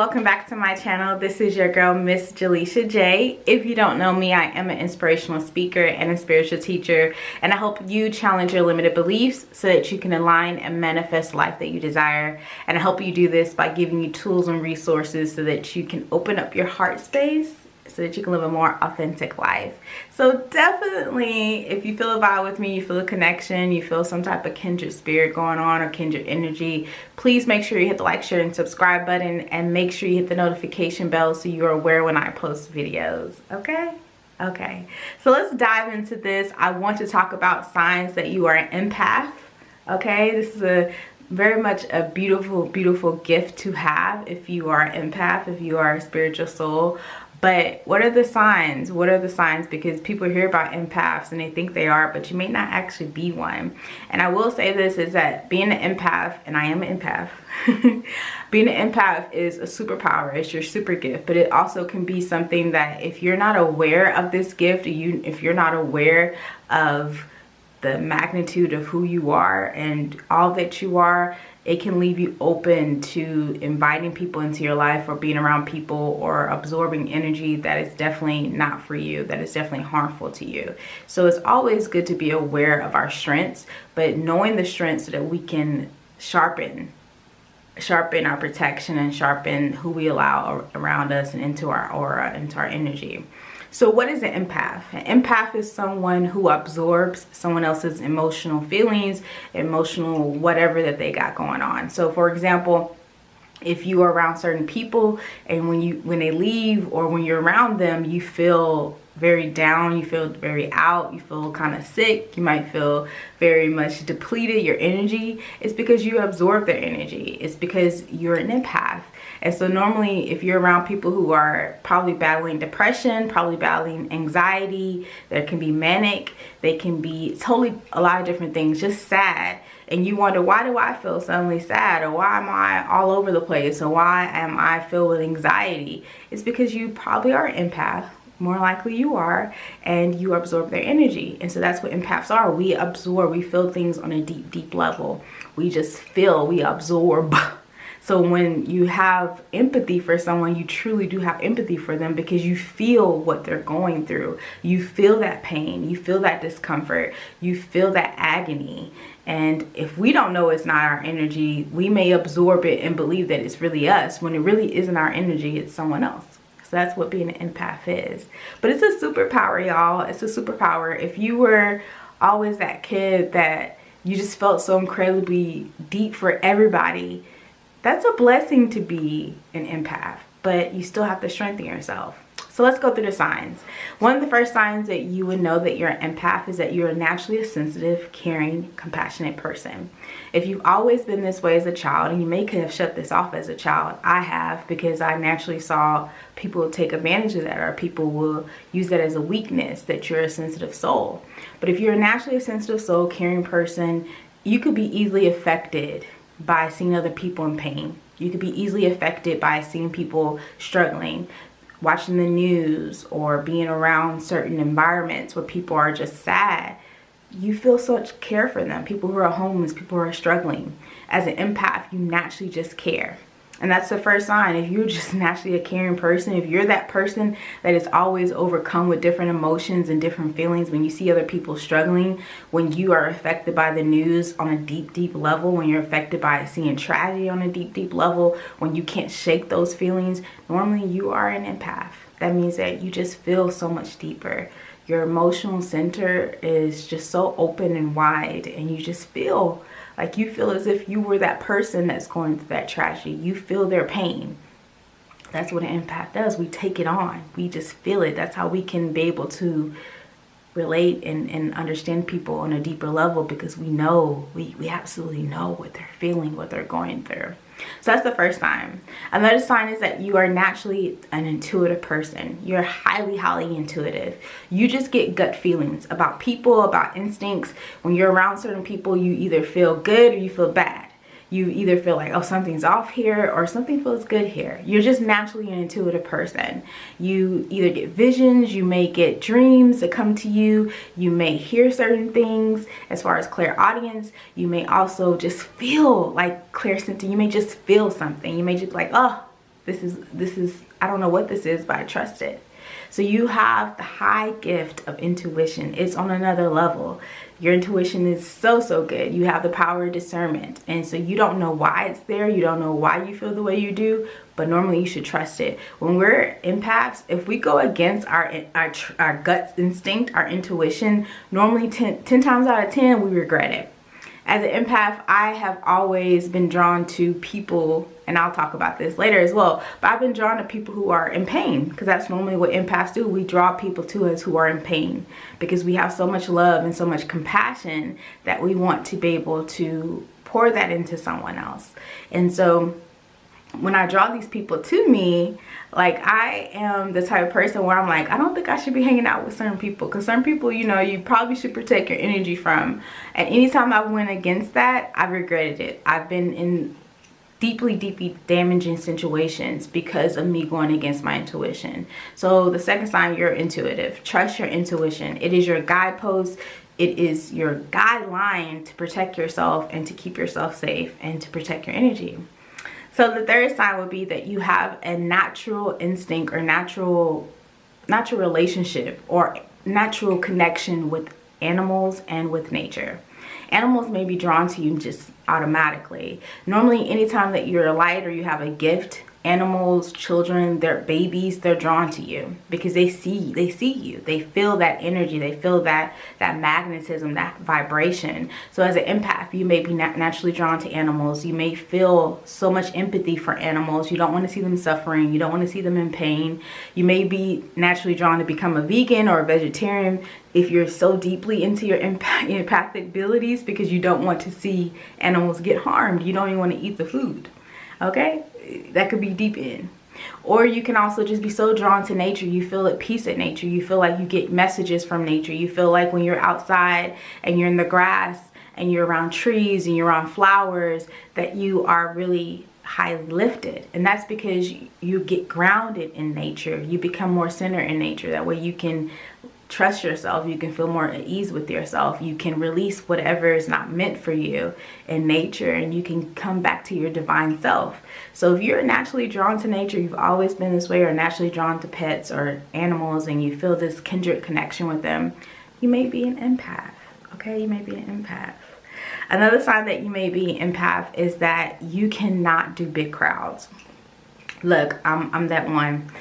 welcome back to my channel. This is your girl, Miss Jaleisha J. If you don't know me, I am an inspirational speaker and a spiritual teacher, and I help you challenge your limited beliefs so that you can align and manifest the life that you desire. And I help you do this by giving you tools and resources so that you can open up your heart space so that you can live a more authentic life. So definitely, if you feel a vibe with me, you feel a connection, you feel some type of kindred spirit going on or kindred energy, please make sure you hit the like, share, and subscribe button, and make sure you hit the notification bell so you're aware when I post videos, okay? Okay, so let's dive into this. I want to talk about signs that you are an empath, okay? This is a very much a beautiful, beautiful gift to have if you are an empath, if you are a spiritual soul. But what are the signs? What are the signs? Because people hear about empaths and they think they are, but you may not actually be one. And I will say this is that being an empath, and I am an empath, being an empath is a superpower. It's your super gift, but it also can be something that if you're not aware of this gift, if you're not aware of the magnitude of who you are and all that you are, it can leave you open to inviting people into your life or being around people or absorbing energy that is definitely not for you, that is definitely harmful to you. So it's always good to be aware of our strengths, but knowing the strengths so that we can sharpen our protection and sharpen who we allow around us and into our aura, into our energy. So what is an empath? An empath is someone who absorbs someone else's emotional feelings, emotional whatever that they got going on. So for example, if you are around certain people and when they leave or when you're around them, you feel very down, you feel very out, you feel kind of sick, you might feel very much depleted, your energy, it's because you absorb their energy. It's because you're an empath. And so normally if you're around people who are probably battling depression, probably battling anxiety, there can be manic, they can be totally a lot of different things, just sad. And you wonder, why do I feel suddenly sad? Or why am I all over the place? Or why am I filled with anxiety? It's because you probably are an empath. More likely you are, and you absorb their energy. And so that's what empaths are. We absorb, we feel things on a deep, deep level. We just feel, we absorb. So when you have empathy for someone, you truly do have empathy for them because you feel what they're going through. You feel that pain, you feel that discomfort, you feel that agony. And if we don't know it's not our energy, we may absorb it and believe that it's really us when it really isn't our energy, it's someone else. So that's what being an empath is. But it's a superpower, y'all. It's a superpower. If you were always that kid that you just felt so incredibly deep for everybody, that's a blessing to be an empath, but you still have to strengthen yourself. So let's go through the signs. One of the first signs that you would know that you're an empath is that you're naturally a sensitive, caring, compassionate person. If you've always been this way as a child, and you may have shut this off as a child, I have, because I naturally saw people take advantage of that, or people will use that as a weakness, that you're a sensitive soul. But if you're naturally a sensitive soul, caring person, you could be easily affected by seeing other people in pain. You could be easily affected by seeing people struggling, watching the news, or being around certain environments where people are just sad. You feel such care for them. People who are homeless, people who are struggling. As an empath, you naturally just care. And that's the first sign. If you're just naturally a caring person, if you're that person that is always overcome with different emotions and different feelings, when you see other people struggling, when you are affected by the news on a deep, deep level, when you're affected by seeing tragedy on a deep, deep level, when you can't shake those feelings, normally you are an empath. That means that you just feel so much deeper. Your emotional center is just so open and wide, and you just feel like you feel as if you were that person that's going through that tragedy. You feel their pain. That's what an empath does. We take it on. We just feel it. That's how we can be able to relate and understand people on a deeper level, because we know, we absolutely know what they're feeling, what they're going through. So that's the first sign. Another sign is that you are naturally an intuitive person. You're highly, highly intuitive. You just get gut feelings about people, about instincts. When you're around certain people, you either feel good or you feel bad. You either feel like, oh, something's off here, or something feels good here. You're just naturally an intuitive person. You either get visions, you may get dreams that come to you, you may hear certain things as far as clairaudience. You may also just feel like clairsentient. You may just feel something. You may just be like, oh, I don't know what this is, but I trust it. So you have the high gift of intuition. It's on another level. Your intuition is so good. You have the power of discernment. And so you don't know why it's there. You don't know why you feel the way you do, but normally you should trust it. When we're empaths, if we go against our gut instinct, our intuition, normally 10 times out of 10, we regret it. As an empath, I have always been drawn to people, and I'll talk about this later as well, but I've been drawn to people who are in pain, because that's normally what empaths do. We draw people to us who are in pain because we have so much love and so much compassion that we want to be able to pour that into someone else. And so when I draw these people to me, like, I am the type of person where I'm like, I don't think I should be hanging out with certain people, because certain people, you know, you probably should protect your energy from. And anytime I went against that, I regretted it. I've been in deeply damaging situations because of me going against my intuition. So the second sign, you're intuitive. Trust your intuition. It is your guidepost. It is your guideline to protect yourself and to keep yourself safe and to protect your energy. So the third sign would be that you have a natural instinct or natural relationship or natural connection with animals and with nature. Animals may be drawn to you just automatically. Normally, anytime that you're light or you have a gift, animals, children, their babies, they're drawn to you because they see you. They feel that energy. They feel that magnetism, that vibration. So as an empath, you may be naturally drawn to animals. You may feel so much empathy for animals. You don't want to see them suffering. You don't want to see them in pain. You may be naturally drawn to become a vegan or a vegetarian if you're so deeply into your empathic abilities, because you don't want to see animals get harmed. You don't even want to eat the food. Okay? That could be deep in. Or you can also just be so drawn to nature. You feel at peace at nature. You feel like you get messages from nature. You feel like when you're outside and you're in the grass and you're around trees and you're around flowers, that you are really highly lifted. And that's because you get grounded in nature. You become more centered in nature. That way you can trust yourself. You can feel more at ease with yourself. You can release whatever is not meant for you in nature, and you can come back to your divine self. So if you're naturally drawn to nature, you've always been this way, or naturally drawn to pets or animals, and you feel this kindred connection with them, you may be an empath. Okay, you may be an empath. Another sign that you may be an empath is that you cannot do big crowds. Look, I'm that one.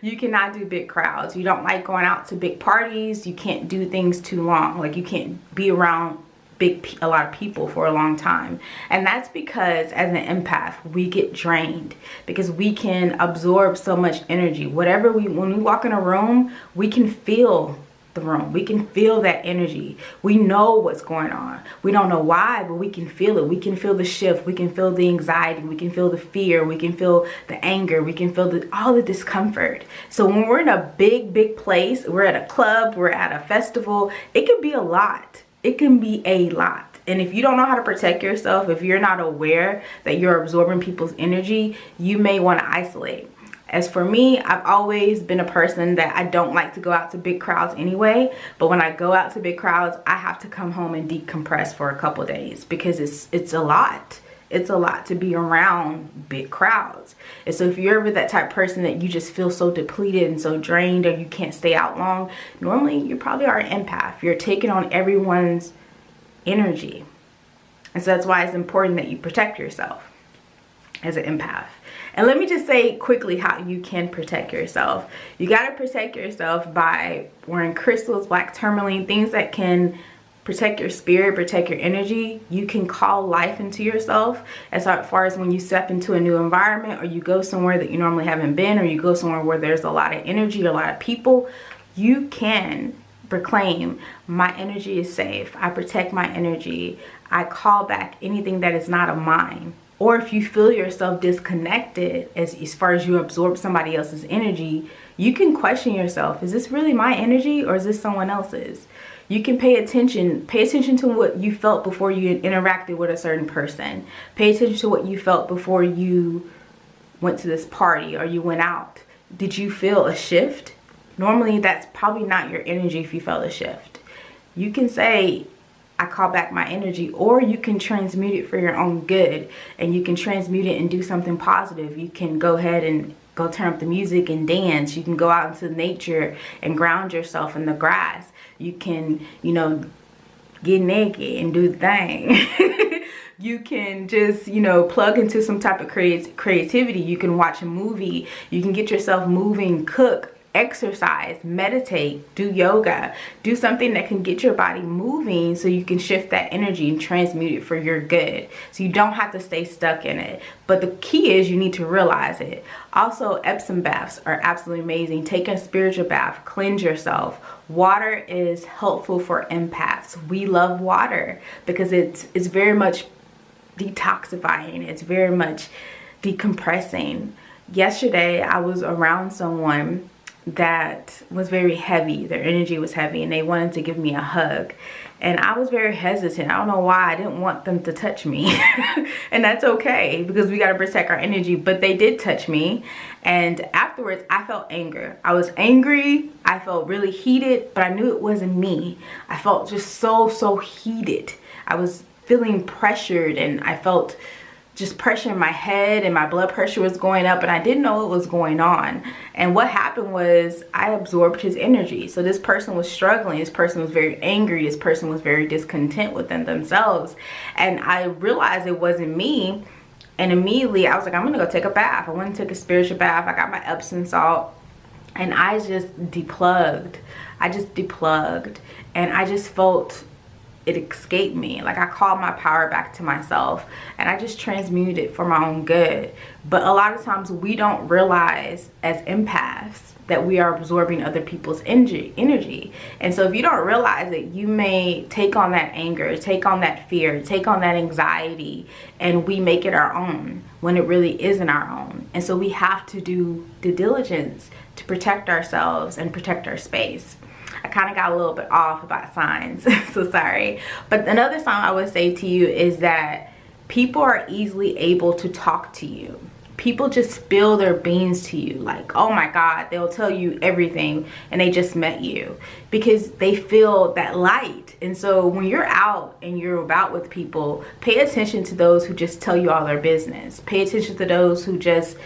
You cannot do big crowds. You don't like going out to big parties. You can't do things too long. Like, you can't be around a lot of people for a long time. And that's because as an empath, we get drained because we can absorb so much energy. When we walk in a room, we can feel the room. We can feel that energy. We know what's going on. We don't know why, but we can feel it. We can feel the shift. We can feel the anxiety. We can feel the fear. We can feel the anger. We can feel all the discomfort. So when we're in a big place, we're at a club, we're at a festival, it can be a lot. It can be a lot. And if you don't know how to protect yourself, if you're not aware that you're absorbing people's energy, you may want to isolate. As for me, I've always been a person that I don't like to go out to big crowds anyway. But when I go out to big crowds, I have to come home and decompress for a couple days because it's a lot. It's a lot to be around big crowds. And so if you're ever that type of person that you just feel so depleted and so drained, or you can't stay out long, normally you probably are an empath. You're taking on everyone's energy. And so that's why it's important that you protect yourself as an empath. And let me just say quickly how you can protect yourself. You got to protect yourself by wearing crystals, black tourmaline, things that can protect your spirit, protect your energy. You can call life into yourself as far as when you step into a new environment, or you go somewhere that you normally haven't been, or you go somewhere where there's a lot of energy, a lot of people. You can proclaim, my energy is safe. I protect my energy. I call back anything that is not of mine. Or if you feel yourself disconnected as far as you absorb somebody else's energy, you can question yourself. Is this really my energy, or is this someone else's? You can pay attention to what you felt before you interacted with a certain person. Pay attention to what you felt before you went to this party or you went out. Did you feel a shift? Normally that's probably not your energy if you felt a shift. You can say, I call back my energy. Or you can transmute it for your own good, and you can transmute it and do something positive. You can go ahead and go turn up the music and dance. You can go out into nature and ground yourself in the grass. You can, you know, get naked and do the thing. You can just, you know, plug into some type of creativity. You can watch a movie. You can get yourself moving, cook, exercise, meditate, do yoga, do something that can get your body moving so you can shift that energy and transmute it for your good. So you don't have to stay stuck in it. But the key is you need to realize it. Also, Epsom baths are absolutely amazing. Take a spiritual bath, cleanse yourself. Water is helpful for empaths. We love water because it's very much detoxifying. It's very much decompressing. Yesterday, I was around someone that was very heavy. Their energy was heavy and they wanted to give me a hug. And I was very hesitant. I don't know why. I didn't want them to touch me. And that's okay because we got to protect our energy. But they did touch me. And afterwards, I felt anger. I was angry. I felt really heated, but I knew it wasn't me. I felt just so heated. I was feeling pressured, and I felt just pressure in my head, and my blood pressure was going up, and I didn't know what was going on. And what happened was I absorbed his energy. So this person was struggling. This person was very angry. This person was very discontent within themselves. And I realized it wasn't me. And immediately I was like, I'm gonna go take a bath. I went and took a spiritual bath. I got my Epsom salt and I just deplugged. And I just felt it escaped me. Like I called my power back to myself and I just transmuted it for my own good. But a lot of times we don't realize as empaths that we are absorbing other people's energy. And so if you don't realize it, you may take on that anger, take on that fear, take on that anxiety, and we make it our own when it really isn't our own. And so we have to do due diligence to protect ourselves and protect our space. I kind of got a little bit off about signs, so sorry. But another sign I would say to you is that people are easily able to talk to you. People just spill their beans to you, like, oh my God, they'll tell you everything and they just met you because they feel that light. And so when you're out and you're about with people, pay attention to those who just tell you all their business. Pay attention to those who just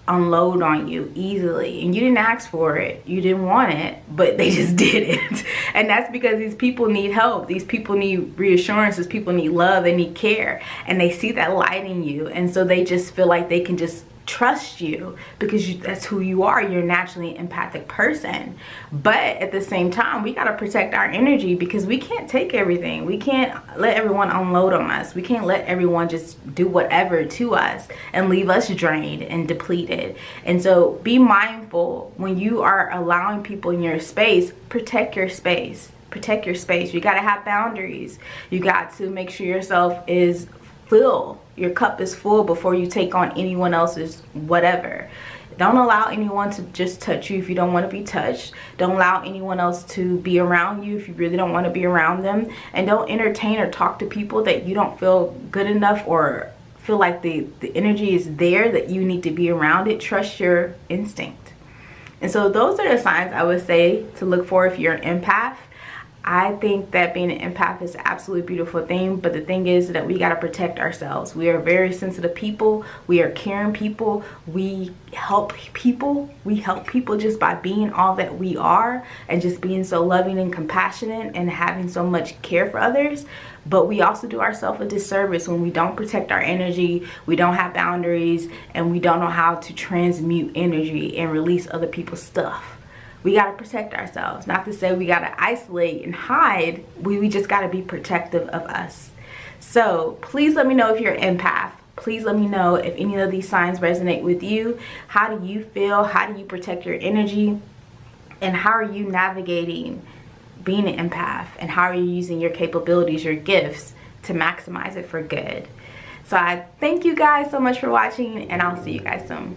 unload on you easily, and you didn't ask for it, you didn't want it, but they just did it. And that's because these people need help, these people need reassurance, these people need love, they need care, and they see that light in you, and so they just feel like they can just trust you because that's who you are. You're naturally an empathic person. But at the same time, we got to protect our energy because we can't take everything. We can't let everyone unload on us. We can't let everyone just do whatever to us and leave us drained and depleted. And so be mindful when you are allowing people in your space. Protect your space. Protect your space. You got to have boundaries. You got to make sure yourself is full. Your cup is full before you take on anyone else's whatever. Don't allow anyone to just touch you if you don't want to be touched. Don't allow anyone else to be around you if you really don't want to be around them. And don't entertain or talk to people that you don't feel good enough or feel like the energy is there that you need to be around it. Trust your instinct. And so those are the signs I would say to look for if you're an empath. I think that being an empath is an absolutely beautiful thing, but the thing is that we got to protect ourselves. We are very sensitive people. We are caring people. We help people. We help people just by being all that we are and just being so loving and compassionate and having so much care for others. But we also do ourselves a disservice when we don't protect our energy, we don't have boundaries, and we don't know how to transmute energy and release other people's stuff. We got to protect ourselves. Not to say we got to isolate and hide. We just got to be protective of us. So please let me know if you're an empath. Please let me know if any of these signs resonate with you. How do you feel? How do you protect your energy? And how are you navigating being an empath? And how are you using your capabilities, your gifts to maximize it for good? So I thank you guys so much for watching, and I'll see you guys soon.